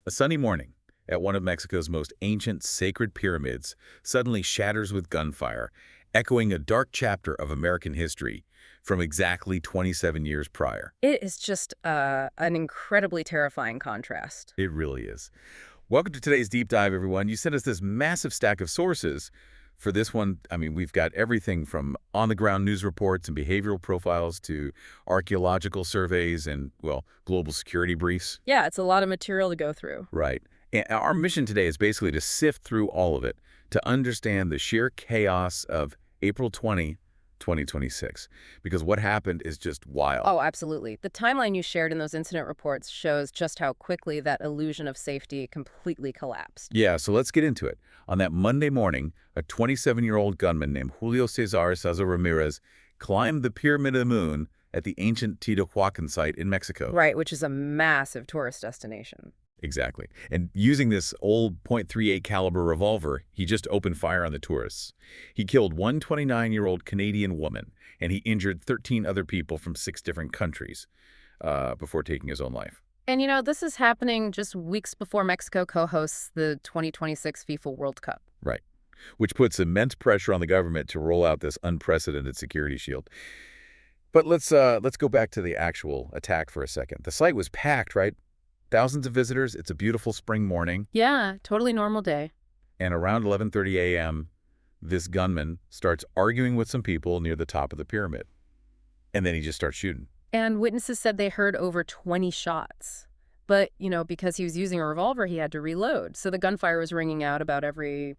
A sunny morning at one of Mexico's most ancient sacred pyramids suddenly shatters with gunfire, echoing a dark chapter of American history from exactly 27 years prior. It is just an incredibly terrifying contrast. It really is. Welcome to today's deep dive, everyone. You sent us this massive stack of sources. For this one, we've got everything from on-the-ground news reports and behavioral profiles to archaeological surveys and, well, global security briefs. Yeah, it's a lot of material to go through. Right. And our mission today is basically to sift through all of it, to understand the sheer chaos of April 20, 2026, because what happened is just wild. Oh, absolutely. The timeline you shared in those incident reports shows just how quickly that illusion of safety completely collapsed. Yeah, so let's get into it. On that Monday morning, a 27-year-old gunman named Julio César Jasso Ramírez climbed the Pyramid of the Moon at the ancient Teotihuacan site in Mexico. Right, which is a massive tourist destination. Exactly. And using this old .38 caliber revolver, he just opened fire on the tourists. He killed one 29-year-old Canadian woman, and he injured 13 other people from 6 different countries before taking his own life. And this is happening just weeks before Mexico co-hosts the 2026 FIFA World Cup. Right. Which puts immense pressure on the government to roll out this unprecedented security shield. But let's go back to the actual attack for a second. The site was packed, right? Thousands of visitors. It's a beautiful spring morning. Yeah, totally normal day. And around 11:30 a.m., this gunman starts arguing with some people near the top of the pyramid. And then he just starts shooting. And witnesses said they heard over 20 shots. But, because he was using a revolver, he had to reload. So the gunfire was ringing out about every,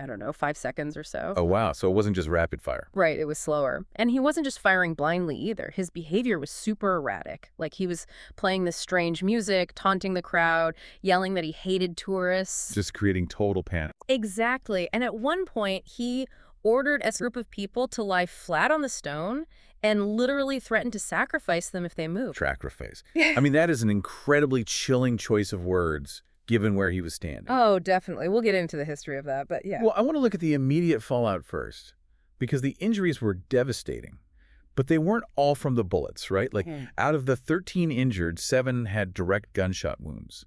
5 seconds or so. Oh, wow. So it wasn't just rapid fire. Right, it was slower. And he wasn't just firing blindly either. His behavior was super erratic. Like he was playing this strange music, taunting the crowd, yelling that he hated tourists. Just creating total panic. Exactly. And at one point, he ordered a group of people to lie flat on the stone and literally threatened to sacrifice them if they moved. Sacrifice. That is an incredibly chilling choice of words, given where he was standing. Oh, definitely. We'll get into the history of that, but yeah. Well, I want to look at the immediate fallout first, because the injuries were devastating. But they weren't all from the bullets, right? Out of the 13 injured, 7 had direct gunshot wounds.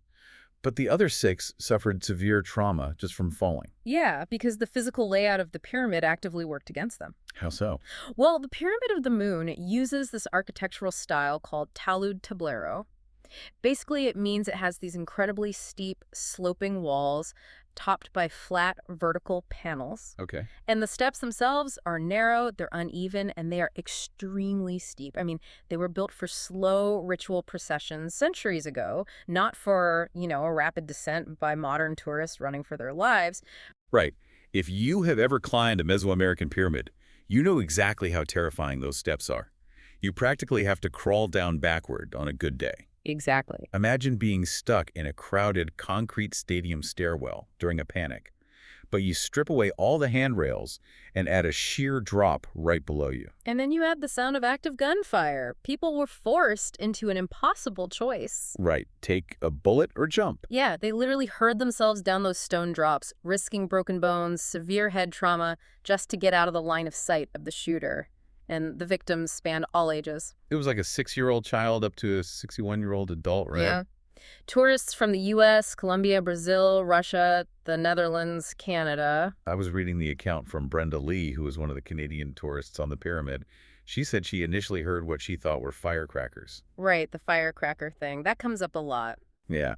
But the other 6 suffered severe trauma just from falling. Yeah, because the physical layout of the pyramid actively worked against them. How so? Well, the Pyramid of the Moon uses this architectural style called talud tablero. Basically, it means it has these incredibly steep, sloping walls topped by flat, vertical panels. Okay. And the steps themselves are narrow, they're uneven, and they are extremely steep. They were built for slow ritual processions centuries ago, not for, a rapid descent by modern tourists running for their lives. Right. If you have ever climbed a Mesoamerican pyramid, you know exactly how terrifying those steps are. You practically have to crawl down backward on a good day. Exactly. Imagine being stuck in a crowded concrete stadium stairwell during a panic, but you strip away all the handrails and add a sheer drop right below you. And then you add the sound of active gunfire. People were forced into an impossible choice. Right. Take a bullet or jump. Yeah, they literally hurled themselves down those stone drops, risking broken bones, severe head trauma, just to get out of the line of sight of the shooter. And the victims spanned all ages. It was like a 6-year-old child up to a 61-year-old adult, right? Yeah. Tourists from the U.S., Colombia, Brazil, Russia, the Netherlands, Canada. I was reading the account from Brenda Lee, who was one of the Canadian tourists on the pyramid. She said she initially heard what she thought were firecrackers. Right, the firecracker thing. That comes up a lot. Yeah.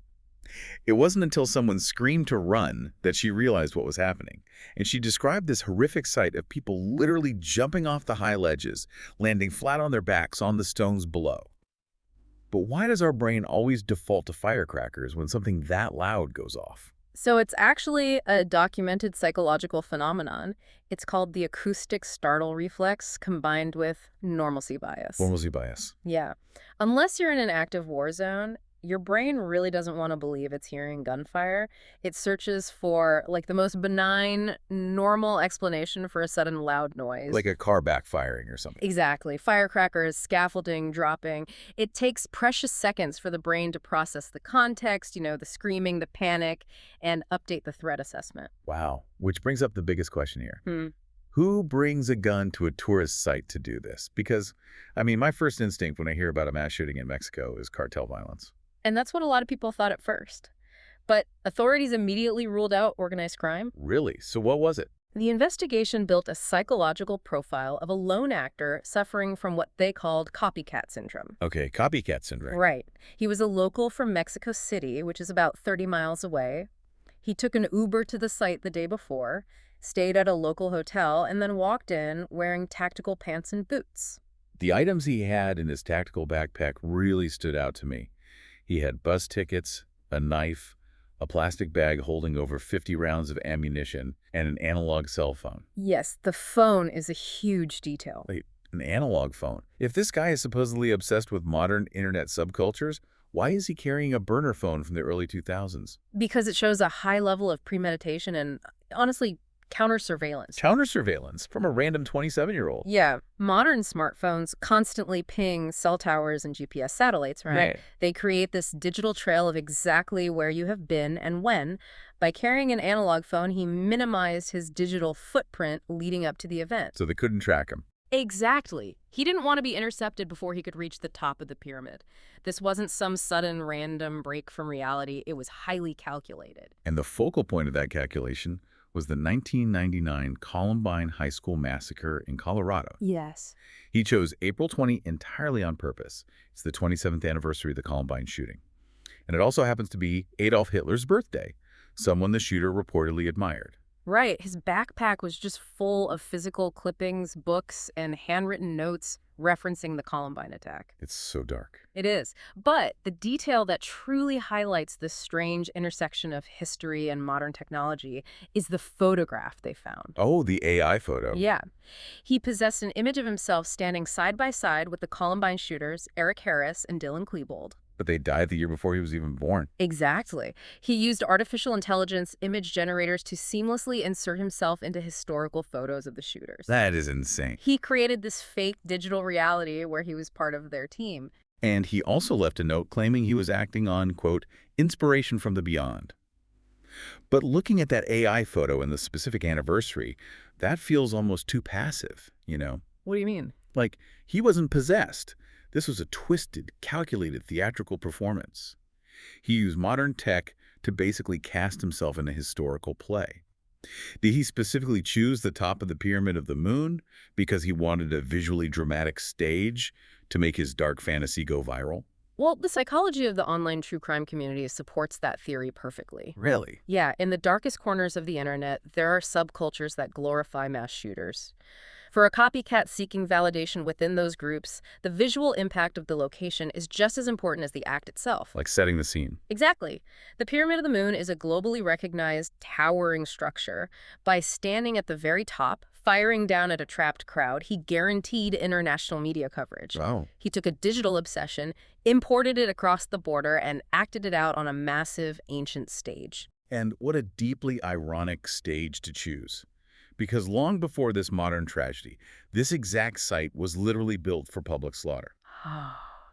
It wasn't until someone screamed to run that she realized what was happening. And she described this horrific sight of people literally jumping off the high ledges, landing flat on their backs on the stones below. But why does our brain always default to firecrackers when something that loud goes off? So it's actually a documented psychological phenomenon. It's called the acoustic startle reflex combined with normalcy bias. Normalcy bias. Yeah. Unless you're in an active war zone, your brain really doesn't want to believe it's hearing gunfire. It searches for, the most benign, normal explanation for a sudden loud noise. Like a car backfiring or something. Exactly. Firecrackers, scaffolding, dropping. It takes precious seconds for the brain to process the context, the screaming, the panic, and update the threat assessment. Wow. Which brings up the biggest question here. Who brings a gun to a tourist site to do this? Because, my first instinct when I hear about a mass shooting in Mexico is cartel violence. And that's what a lot of people thought at first. But authorities immediately ruled out organized crime. Really? So what was it? The investigation built a psychological profile of a lone actor suffering from what they called copycat syndrome. Okay, copycat syndrome. Right. He was a local from Mexico City, which is about 30 miles away. He took an Uber to the site the day before, stayed at a local hotel, and then walked in wearing tactical pants and boots. The items he had in his tactical backpack really stood out to me. He had bus tickets, a knife, a plastic bag holding over 50 rounds of ammunition, and an analog cell phone. Yes, the phone is a huge detail. Wait, an analog phone? If this guy is supposedly obsessed with modern internet subcultures, why is he carrying a burner phone from the early 2000s? Because it shows a high level of premeditation and, honestly, counter-surveillance. Counter-surveillance from a random 27-year-old. Yeah. Modern smartphones constantly ping cell towers and GPS satellites, right? They create this digital trail of exactly where you have been and when. By carrying an analog phone, he minimized his digital footprint leading up to the event. So they couldn't track him. Exactly. He didn't want to be intercepted before he could reach the top of the pyramid. This wasn't some sudden random break from reality. It was highly calculated. And the focal point of that calculation was the 1999 Columbine High School massacre in Colorado. Yes. He chose April 20 entirely on purpose. It's the 27th anniversary of the Columbine shooting. And it also happens to be Adolf Hitler's birthday, someone the shooter reportedly admired. Right. His backpack was just full of physical clippings, books, and handwritten notes referencing the Columbine attack. It's so dark. It is. But the detail that truly highlights this strange intersection of history and modern technology is the photograph they found. Oh, the AI photo. Yeah. He possessed an image of himself standing side by side with the Columbine shooters, Eric Harris and Dylan Klebold. But they died the year before he was even born. Exactly. He used artificial intelligence image generators to seamlessly insert himself into historical photos of the shooters. That is insane. He created this fake digital reality where he was part of their team. And he also left a note claiming he was acting on, quote, inspiration from the beyond. But looking at that AI photo and the specific anniversary, that feels almost too passive, you know? What do you mean? Like, he wasn't possessed. This was a twisted, calculated theatrical performance. He used modern tech to basically cast himself in a historical play. Did he specifically choose the top of the Pyramid of the Moon because he wanted a visually dramatic stage to make his dark fantasy go viral? Well, the psychology of the online true crime community supports that theory perfectly. Really? Yeah, in the darkest corners of the internet, there are subcultures that glorify mass shooters. For a copycat seeking validation within those groups, the visual impact of the location is just as important as the act itself. Like setting the scene. Exactly. The Pyramid of the Moon is a globally recognized, towering structure. By standing at the very top, firing down at a trapped crowd, he guaranteed international media coverage. Wow. He took a digital obsession, imported it across the border, and acted it out on a massive, ancient stage. And what a deeply ironic stage to choose. Because long before this modern tragedy, this exact site was literally built for public slaughter.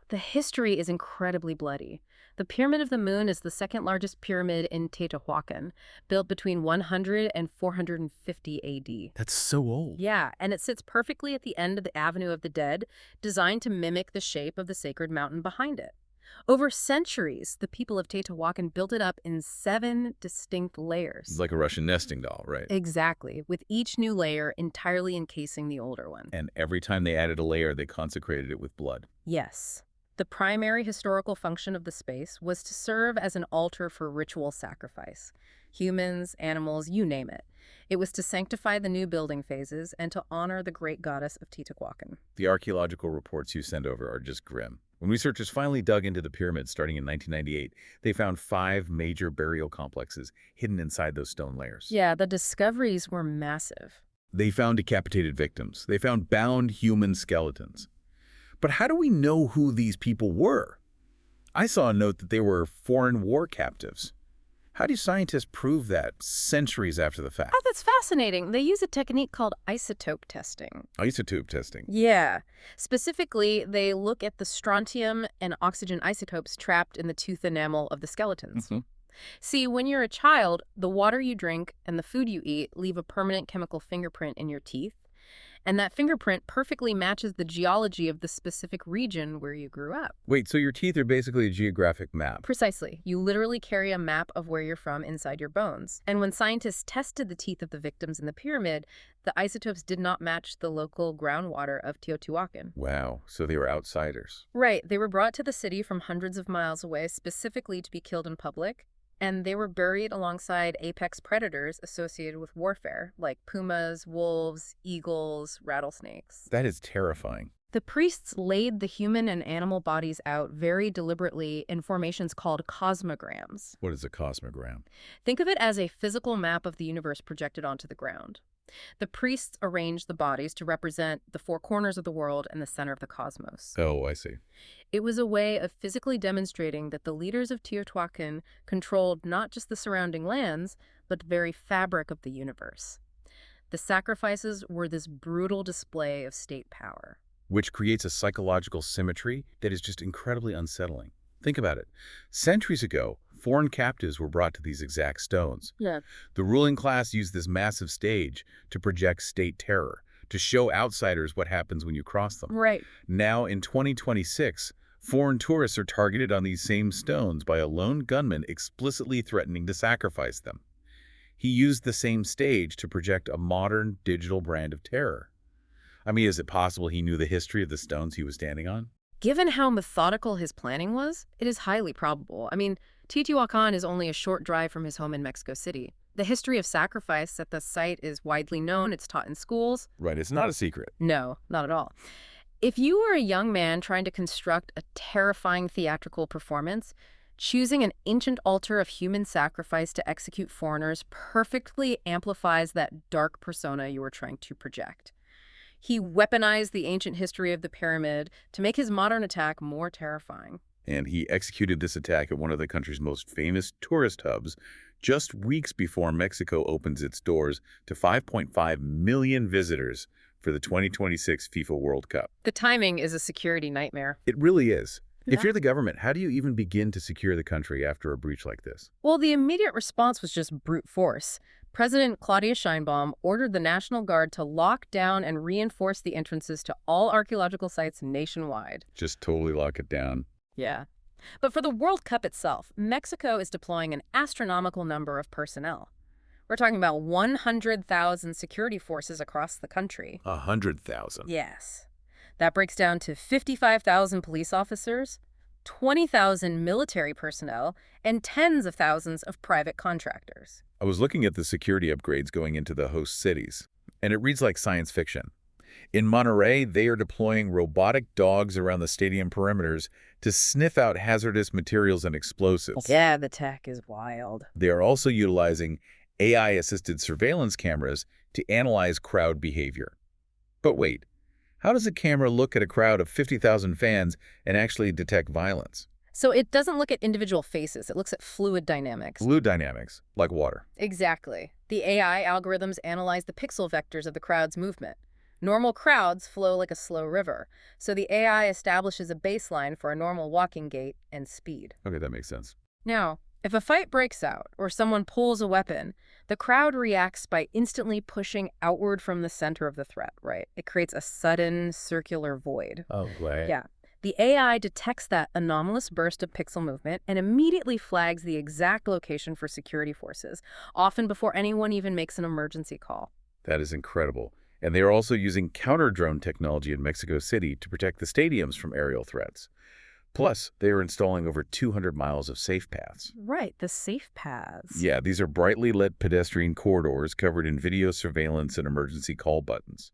The history is incredibly bloody. The Pyramid of the Moon is the second largest pyramid in Teotihuacan, built between 100 and 450 AD. That's so old. Yeah, and it sits perfectly at the end of the Avenue of the Dead, designed to mimic the shape of the sacred mountain behind it. Over centuries, the people of Teotihuacan built it up in 7 distinct layers. It's like a Russian nesting doll, right? Exactly, with each new layer entirely encasing the older one. And every time they added a layer, they consecrated it with blood. Yes. The primary historical function of the space was to serve as an altar for ritual sacrifice. Humans, animals, you name it. It was to sanctify the new building phases and to honor the great goddess of Teotihuacan. The archaeological reports you send over are just grim. When researchers finally dug into the pyramids starting in 1998, they found 5 major burial complexes hidden inside those stone layers. Yeah, the discoveries were massive. They found decapitated victims. They found bound human skeletons. But how do we know who these people were? I saw a note that they were foreign war captives. How do scientists prove that centuries after the fact? Oh, that's fascinating. They use a technique called isotope testing. Isotope testing. Yeah. Specifically, they look at the strontium and oxygen isotopes trapped in the tooth enamel of the skeletons. See, when you're a child, the water you drink and the food you eat leave a permanent chemical fingerprint in your teeth. And that fingerprint perfectly matches the geology of the specific region where you grew up. Wait, so your teeth are basically a geographic map? Precisely. You literally carry a map of where you're from inside your bones. And when scientists tested the teeth of the victims in the pyramid, the isotopes did not match the local groundwater of Teotihuacan. Wow, so they were outsiders. Right. They were brought to the city from hundreds of miles away specifically to be killed in public. And they were buried alongside apex predators associated with warfare, like pumas, wolves, eagles, rattlesnakes. That is terrifying. The priests laid the human and animal bodies out very deliberately in formations called cosmograms. What is a cosmogram? Think of it as a physical map of the universe projected onto the ground. The priests arranged the bodies to represent the four corners of the world and the center of the cosmos. Oh, I see. It was a way of physically demonstrating that the leaders of Teotihuacan controlled not just the surrounding lands, but the very fabric of the universe. The sacrifices were this brutal display of state power. Which creates a psychological symmetry that is just incredibly unsettling. Think about it. Centuries ago, foreign captives were brought to these exact stones. Yeah. The ruling class used this massive stage to project state terror, to show outsiders what happens when you cross them. Right. Now, in 2026, foreign tourists are targeted on these same stones by a lone gunman explicitly threatening to sacrifice them. He used the same stage to project a modern digital brand of terror. I mean, is it possible he knew the history of the stones he was standing on? Given how methodical his planning was, it is highly probable. I mean, Teotihuacan is only a short drive from his home in Mexico City. The history of sacrifice at the site is widely known. It's taught in schools. Right, it's not a secret. No, not at all. If you were a young man trying to construct a terrifying theatrical performance, choosing an ancient altar of human sacrifice to execute foreigners perfectly amplifies that dark persona you were trying to project. He weaponized the ancient history of the pyramid to make his modern attack more terrifying. And he executed this attack at one of the country's most famous tourist hubs just weeks before Mexico opens its doors to 5.5 million visitors for the 2026 FIFA World Cup. The timing is a security nightmare. It really is. Yeah. If you're the government, how do you even begin to secure the country after a breach like this? Well, the immediate response was just brute force. President Claudia Sheinbaum ordered the National Guard to lock down and reinforce the entrances to all archaeological sites nationwide. Just totally lock it down. Yeah. But for the World Cup itself, Mexico is deploying an astronomical number of personnel. We're talking about 100,000 security forces across the country. 100,000. Yes. That breaks down to 55,000 police officers, 20,000 military personnel, and tens of thousands of private contractors. I was looking at the security upgrades going into the host cities, and it reads like science fiction. In Monterrey, they are deploying robotic dogs around the stadium perimeters to sniff out hazardous materials and explosives. Yeah, the tech is wild. They are also utilizing AI-assisted surveillance cameras to analyze crowd behavior. But wait, how does a camera look at a crowd of 50,000 fans and actually detect violence? So it doesn't look at individual faces. It looks at fluid dynamics. Fluid dynamics, like water. Exactly. The AI algorithms analyze the pixel vectors of the crowd's movement. Normal crowds flow like a slow river, so the AI establishes a baseline for a normal walking gait and speed. Okay, that makes sense. Now, if a fight breaks out or someone pulls a weapon, the crowd reacts by instantly pushing outward from the center of the threat, right? It creates a sudden circular void. Oh, right. Yeah. The AI detects that anomalous burst of pixel movement and immediately flags the exact location for security forces, often before anyone even makes an emergency call. That is incredible. And they are also using counter-drone technology in Mexico City to protect the stadiums from aerial threats. Plus, they are installing over 200 miles of safe paths. Right, the safe paths. Yeah, these are brightly lit pedestrian corridors covered in video surveillance and emergency call buttons.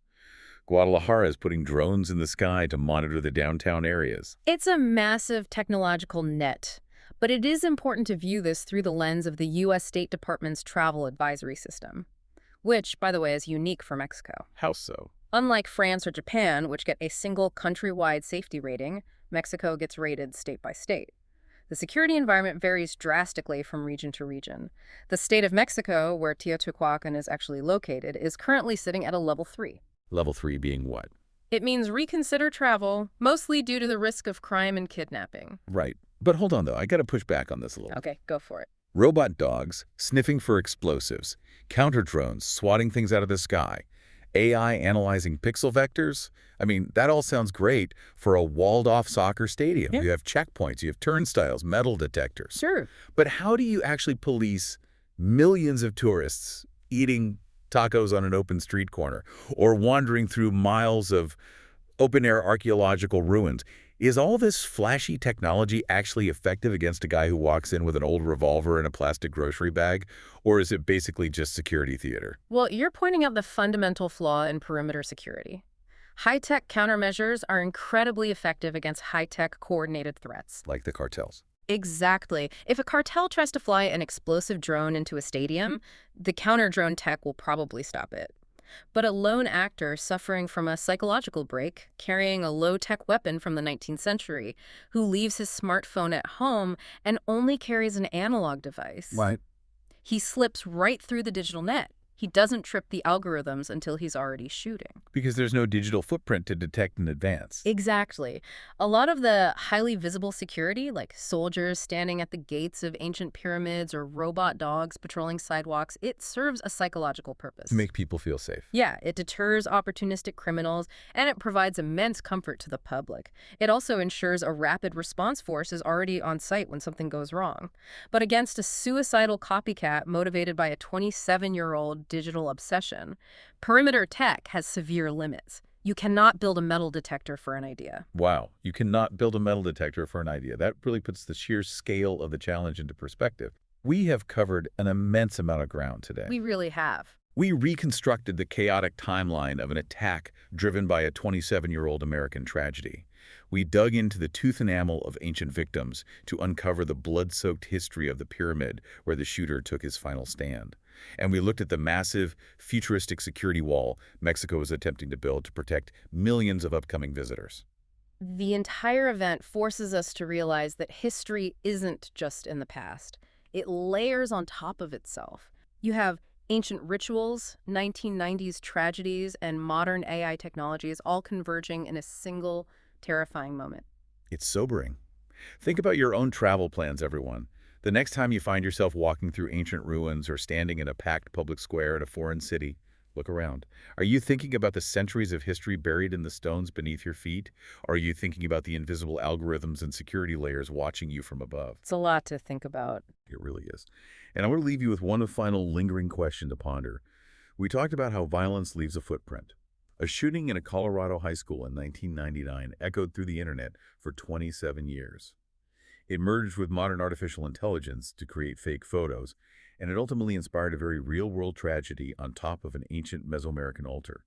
Guadalajara is putting drones in the sky to monitor the downtown areas. It's a massive technological net, but it is important to view this through the lens of the U.S. State Department's travel advisory system, which, by the way, is unique for Mexico. How so? Unlike France or Japan, which get a single countrywide safety rating, Mexico gets rated state by state. The security environment varies drastically from region to region. The state of Mexico, where Teotihuacan is actually located, is currently sitting at a level 3. Level 3 being what? It means reconsider travel, mostly due to the risk of crime and kidnapping. Right. But hold on, though. I got to push back on this a little. Okay, go for it. Robot dogs sniffing for explosives, counter drones swatting things out of the sky, AI analyzing pixel vectors. I mean, that all sounds great for a walled-off soccer stadium. Yeah. You have checkpoints, you have turnstiles, metal detectors. Sure. But how do you actually police millions of tourists eating tacos on an open street corner or wandering through miles of open-air archaeological ruins? Is all this flashy technology actually effective against a guy who walks in with an old revolver and a plastic grocery bag? Or is it basically just security theater? Well, you're pointing out the fundamental flaw in perimeter security. High-tech countermeasures are incredibly effective against high-tech coordinated threats. Like the cartels. Exactly. If a cartel tries to fly an explosive drone into a stadium, the counter-drone tech will probably stop it. But a lone actor suffering from a psychological break, carrying a low-tech weapon from the 19th century, who leaves his smartphone at home and only carries an analog device. Right. He slips right through the digital net. He doesn't trip the algorithms until he's already shooting. Because there's no digital footprint to detect in advance. Exactly. A lot of the highly visible security, like soldiers standing at the gates of ancient pyramids or robot dogs patrolling sidewalks, it serves a psychological purpose. To make people feel safe. Yeah, it deters opportunistic criminals, and it provides immense comfort to the public. It also ensures a rapid response force is already on site when something goes wrong. But against a suicidal copycat motivated by a 27-year-old digital obsession, perimeter tech has severe limits. You cannot build a metal detector for an idea. Wow, you cannot build a metal detector for an idea. That really puts the sheer scale of the challenge into perspective. We have covered an immense amount of ground today. We really have. We reconstructed the chaotic timeline of an attack driven by a 27-year-old American tragedy. We dug into the tooth and nail of ancient victims to uncover the blood-soaked history of the pyramid where the shooter took his final stand. And we looked at the massive, futuristic security wall Mexico is attempting to build to protect millions of upcoming visitors. The entire event forces us to realize that history isn't just in the past. It layers on top of itself. You have ancient rituals, 1990s tragedies, and modern AI technologies all converging in a single terrifying moment. It's sobering. Think about your own travel plans, everyone. The next time you find yourself walking through ancient ruins or standing in a packed public square in a foreign city, look around. Are you thinking about the centuries of history buried in the stones beneath your feet? Or are you thinking about the invisible algorithms and security layers watching you from above? It's a lot to think about. It really is. And I want to leave you with one final lingering question to ponder. We talked about how violence leaves a footprint. A shooting in a Colorado high school in 1999 echoed through the internet for 27 years. It merged with modern artificial intelligence to create fake photos, and it ultimately inspired a very real-world tragedy on top of an ancient Mesoamerican altar.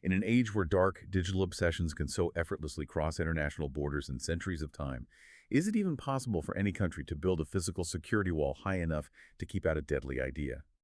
In an age where dark, digital obsessions can so effortlessly cross international borders in centuries of time, is it even possible for any country to build a physical security wall high enough to keep out a deadly idea?